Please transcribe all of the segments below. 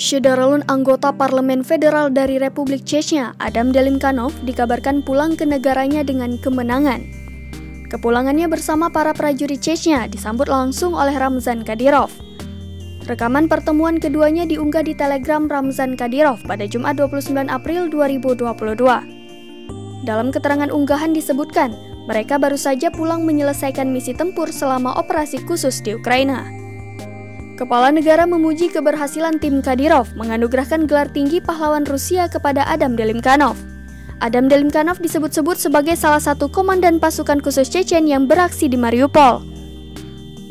Syederalun anggota Parlemen Federal dari Republik Chechnya, Adam Delimkanov, dikabarkan pulang ke negaranya dengan kemenangan. Kepulangannya bersama para prajurit Chechnya disambut langsung oleh Ramzan Kadyrov. Rekaman pertemuan keduanya diunggah di Telegram Ramzan Kadyrov pada Jumat 29 April 2022. Dalam keterangan unggahan disebutkan, mereka baru saja pulang menyelesaikan misi tempur selama operasi khusus di Ukraina. Kepala negara memuji keberhasilan tim Kadyrov menganugerahkan gelar tinggi pahlawan Rusia kepada Adam Delimkanov. Adam Delimkanov disebut-sebut sebagai salah satu komandan pasukan khusus Chechen yang beraksi di Mariupol.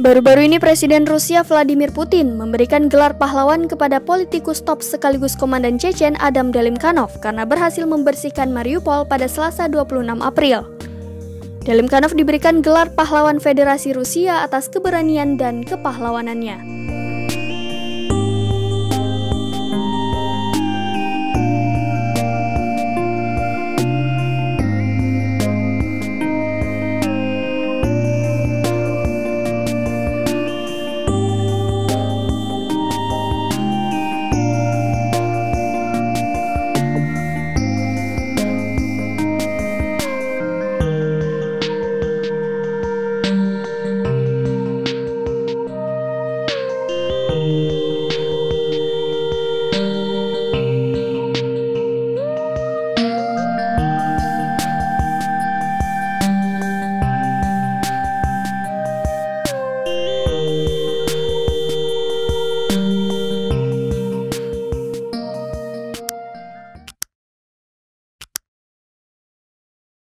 Baru-baru ini Presiden Rusia Vladimir Putin memberikan gelar pahlawan kepada politikus top sekaligus komandan Chechen Adam Delimkanov karena berhasil membersihkan Mariupol pada Selasa 26 April. Delimkanov diberikan gelar pahlawan Federasi Rusia atas keberanian dan kepahlawanannya.